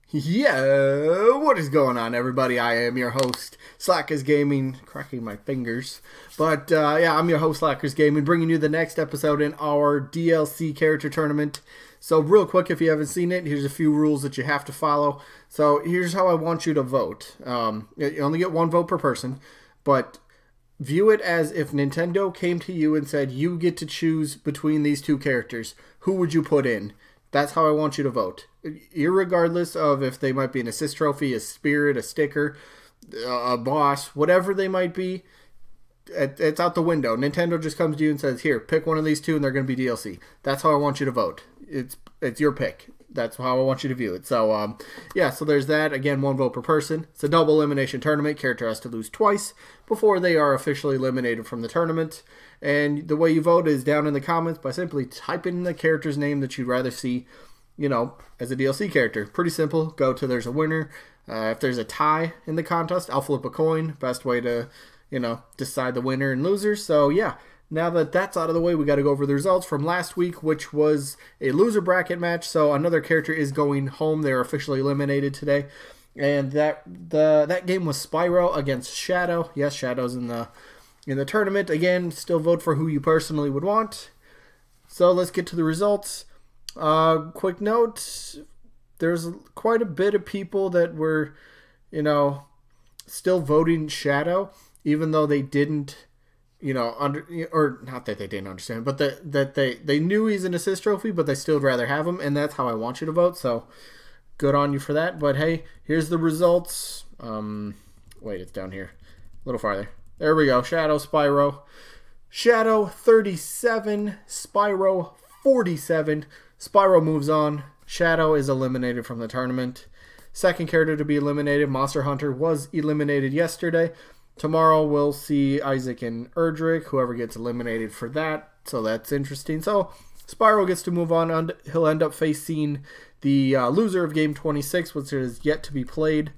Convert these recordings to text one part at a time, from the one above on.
Yo, what is going on, everybody? I am your host, Slackerz Gaming, cracking my fingers. But, yeah, I'm your host, Slackerz Gaming, bringing you the next episode in our DLC character tournament. So, real quick, if you haven't seen it, here's a few rules that you have to follow. So, here's how I want you to vote. You only get one vote per person, but view it as if Nintendo came to you and said, you get to choose between these two characters. Who would you put in? That's how I want you to vote. Irregardless of if they might be an assist trophy, a spirit, a sticker, a boss, whatever they might be, it's out the window. Nintendo just comes to you and says, here, pick one of these two and they're going to be DLC. That's how I want you to vote. It's your pick. That's how I want you to view it. So, yeah, so there's that. Again, one vote per person. It's a double elimination tournament. Character has to lose twice before they are officially eliminated from the tournament. And the way you vote is down in the comments by simply typing the character's name that you'd rather see, you know, as a DLC character. Pretty simple. Go to there's a winner. If there's a tie in the contest, I'll flip a coin. Best way to, you know, decide the winner and loser. So, yeah. Now that that's out of the way, we got to go over the results from last week, which was a loser bracket match. So another character is going home. They're officially eliminated today. And that game was Spyro against Shadow. Yes, Shadow's in the tournament. Again, still vote for who you personally would want. So let's get to the results. Quick note, there's quite a bit of people that were, you know, still voting Shadow, even though they didn't, you know, or not that they didn't understand, but that they knew he's an assist trophy, but they still rather have him, and that's how I want you to vote. So good on you for that. But hey, here's the results. Wait, it's down here, a little farther. There we go. Shadow, Spyro. Shadow 37, Spyro 47. Spyro moves on. Shadow is eliminated from the tournament. Second character to be eliminated, Monster Hunter, was eliminated yesterday. Tomorrow we'll see Isaac and Erdrick, whoever gets eliminated for that. So that's interesting. So Spyro gets to move on. He'll end up facing the loser of game 26, which is yet to be played.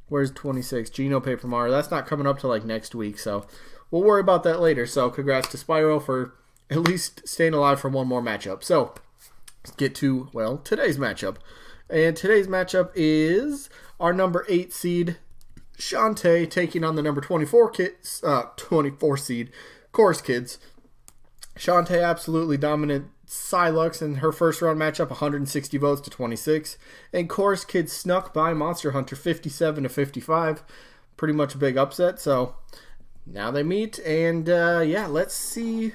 Where's 26? Geno Paper Mario. That's not coming up till like next week. So we'll worry about that later. So congrats to Spyro for at least staying alive for one more matchup. So let's get to, well, today's matchup. And today's matchup is our number 8 seed, Shantae, taking on the number 24 seed, Chrous Kids. Shantae absolutely dominant Silux in her first round matchup, 160 votes to 26. And Chrous Kids snuck by Monster Hunter, 57 to 55. Pretty much a big upset. So now they meet, and yeah, let's see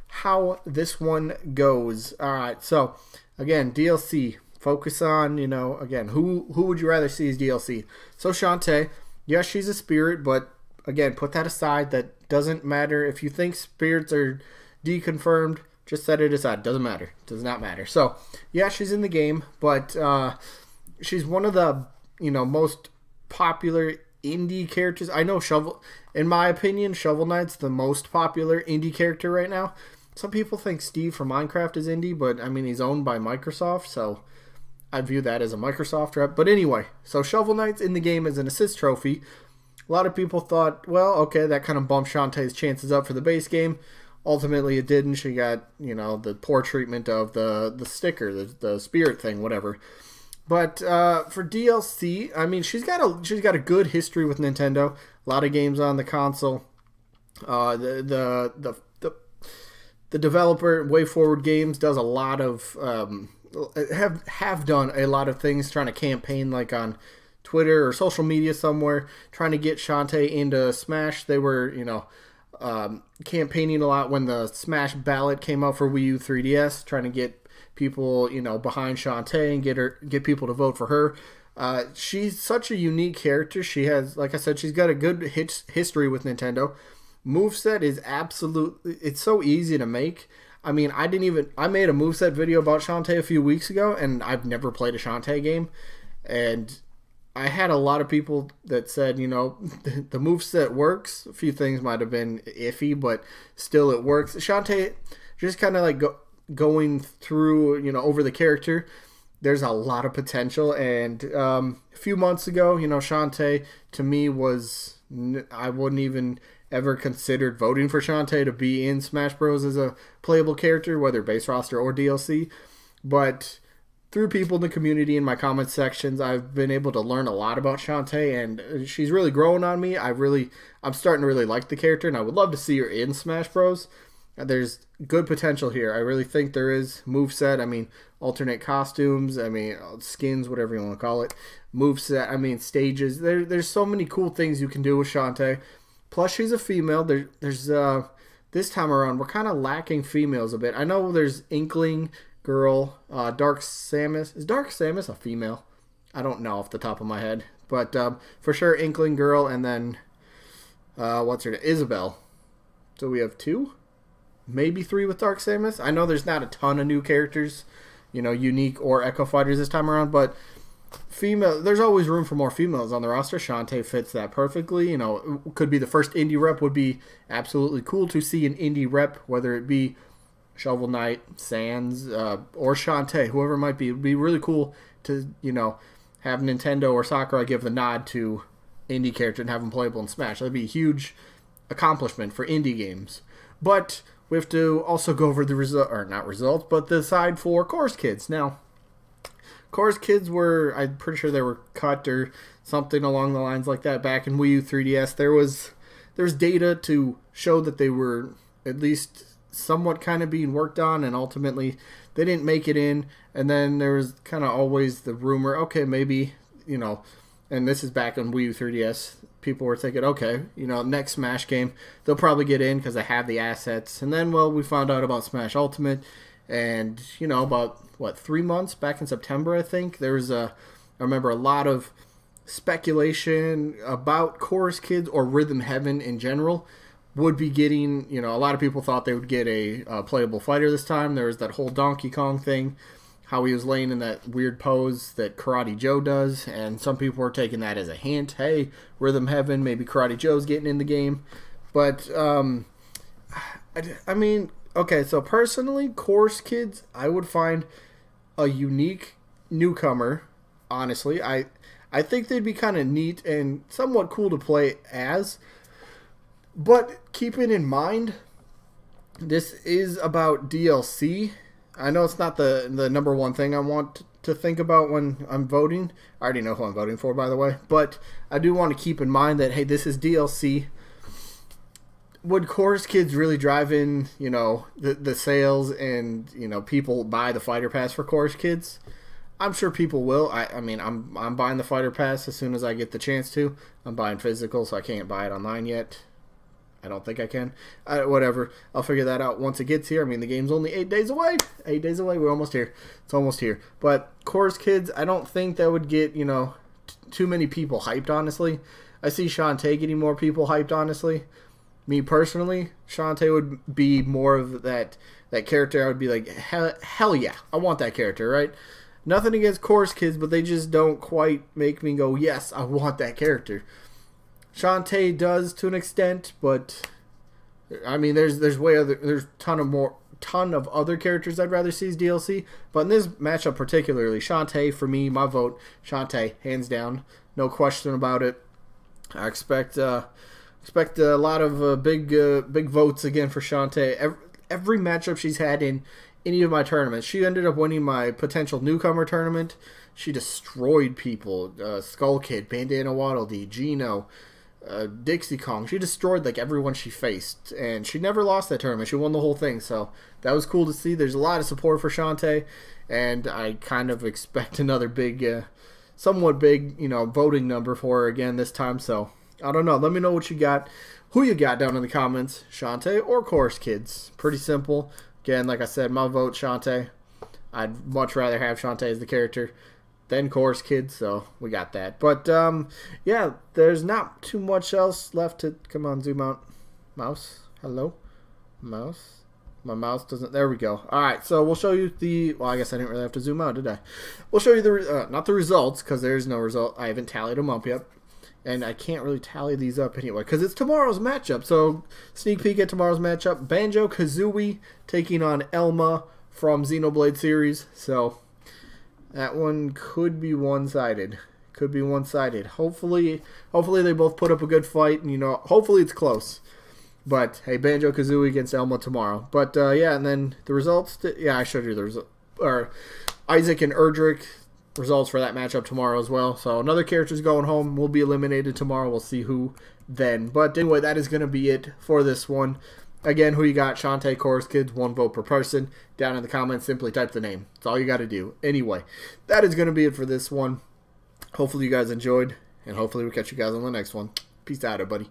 how this one goes. All right, so again, DLC. Focus on, you know, again, who would you rather see as DLC? So Shantae. Yes, she's a spirit, but again, put that aside. That doesn't matter. If you think spirits are deconfirmed, just set it aside. Doesn't matter. Does not matter. So, yeah, she's in the game, but she's one of the, you know, most popular indie characters. I know in my opinion, Shovel Knight's the most popular indie character right now. Some people think Steve from Minecraft is indie, but I mean, he's owned by Microsoft, so I view that as a Microsoft rep. But anyway, so Shovel Knight's in the game as an assist trophy. A lot of people thought, well, okay, that kind of bumped Shantae's chances up for the base game. Ultimately, it didn't. She got, you know, the poor treatment of the sticker, the spirit thing, whatever. But for DLC, I mean, she's got a good history with Nintendo. A lot of games on the console. The developer, Way Forward Games, does a lot of have done a lot of things, trying to campaign like on Twitter or social media somewhere, trying to get Shantae into Smash. They were, you know, campaigning a lot when the Smash ballot came out for Wii U 3DS, trying to get people, you know, behind Shantae and get people to vote for her. She's such a unique character. She has, like I said, she's got a good history with Nintendo. Moveset is it's so easy to make. I mean, I made a moveset video about Shantae a few weeks ago, and I've never played a Shantae game. And I had a lot of people that said, you know, the moveset works. A few things might have been iffy, but still it works. Shantae, just kind of like going through, you know, over the character, there's a lot of potential. And a few months ago, you know, Shantae, to me, I wouldn't even ever considered voting for Shantae to be in Smash Bros. As a playable character, whether base roster or DLC. But through people in the community in my comment sections, I've been able to learn a lot about Shantae, and she's really growing on me. I'm starting to really like the character, and I would love to see her in Smash Bros. There's good potential here. I really think there is. Moveset, I mean, alternate costumes, I mean, skins, whatever you want to call it. Moveset, I mean, stages. There's so many cool things you can do with Shantae. Plus, she's a female. There's this time around, we're kind of lacking females a bit. I know there's Inkling Girl, Dark Samus. Is Dark Samus a female? I don't know off the top of my head. But for sure, Inkling Girl, and then, what's her name? Isabelle. So we have 2? Maybe 3 with Dark Samus. I know there's not a ton of new characters, you know, unique or Echo Fighters this time around, but female, there's always room for more females on the roster. Shantae fits that perfectly. You know, it could be the first indie rep. Would be absolutely cool to see an indie rep, whether it be Shovel Knight, Sans, or Shantae, whoever it might be. It would be really cool to, you know, have Nintendo or Sakurai give the nod to indie character and have them playable in Smash. That'd be a huge accomplishment for indie games. But we have to also go over the result, or not results, but the side for Chrous Kids. Now, Chrous Kids were, I'm pretty sure they were cut or something along the lines like that back in Wii U 3DS. There was data to show that they were at least somewhat kind of being worked on, and ultimately they didn't make it in. And then there was kind of always the rumor, okay, maybe, you know, and this is back on Wii U 3DS, people were thinking, okay, you know, next Smash game, they'll probably get in because they have the assets. And then, well, we found out about Smash Ultimate, and, you know, about, what, 3 months, back in September, I think, there was I remember a lot of speculation about Chrous Kids, or Rhythm Heaven in general, would be getting, you know, a lot of people thought they would get a playable fighter this time. There was that whole Donkey Kong thing, how he was laying in that weird pose that Karate Joe does, and some people were taking that as a hint. Hey, Rhythm Heaven, maybe Karate Joe's getting in the game. But, I mean, okay, so personally, Chrous Kids, I would find a unique newcomer, honestly. I think they'd be kind of neat and somewhat cool to play as. But keeping in mind, this is about DLC. I know it's not the number one thing I want to think about when I'm voting. I already know who I'm voting for, by the way. But I do want to keep in mind that, hey, this is DLC. Would Chrous Kids really drive in, you know, the sales and, you know, people buy the Fighter Pass for Chrous Kids? I'm sure people will. I mean, I'm buying the Fighter Pass as soon as I get the chance to. I'm buying physical, so I can't buy it online yet. I don't think I can. Whatever. I'll figure that out once it gets here. I mean, the game's only 8 days away. 8 days away. We're almost here. It's almost here. But Chrous Kids, I don't think that would get, you know, too many people hyped, honestly. I see Shantae getting more people hyped, honestly. Me personally, Shantae would be more of that character. I would be like, hell yeah, I want that character, right? Nothing against Chrous Kids, but they just don't quite make me go, yes, I want that character. Shantae does to an extent, but I mean, there's ton of other characters I'd rather see as DLC. But in this matchup particularly, Shantae, for me, my vote, Shantae, hands down, no question about it. I expect a lot of big votes again for Shantae. Every matchup she's had in any of my tournaments, she ended up winning my potential newcomer tournament. She destroyed people. Skull Kid, Bandana Waddle Dee, Gino, Dixie Kong. She destroyed like everyone she faced, and she never lost that tournament. She won the whole thing, so that was cool to see. There's a lot of support for Shantae, and I kind of expect another big, somewhat big, you know, voting number for her again this time. So I don't know. Let me know what you got, who you got down in the comments, Shantae or Chrous Kids. Pretty simple. Again, like I said, my vote Shantae. I'd much rather have Shantae as the character than Chrous Kids, so we got that. But, yeah, there's not too much else left to... Come on, zoom out. Mouse? Hello? Mouse? My mouse doesn't... There we go. Alright, so we'll show you the... Well, I guess I didn't really have to zoom out, did I? We'll show you the... not the results, because there's no result. I haven't tallied them up yet. And I can't really tally these up anyway, because it's tomorrow's matchup. So, sneak peek at tomorrow's matchup. Banjo-Kazooie taking on Elma from Xenoblade series. So... that one could be one-sided. Could be one-sided. Hopefully they both put up a good fight, and, you know, hopefully it's close. But, hey, Banjo-Kazooie against Elma tomorrow. But, yeah, and then the results... yeah, I showed you the result. Or, Isaac and Erdrick, results for that matchup tomorrow as well. So another character's going home. We'll be eliminated tomorrow. We'll see who then. But anyway, that is going to be it for this one. Again, who you got? Shantae, Chrous Kids, 1 vote per person. Down in the comments, simply type the name. That's all you got to do. Anyway, that is going to be it for this one. Hopefully you guys enjoyed, and hopefully we'll catch you guys on the next one. Peace out, everybody.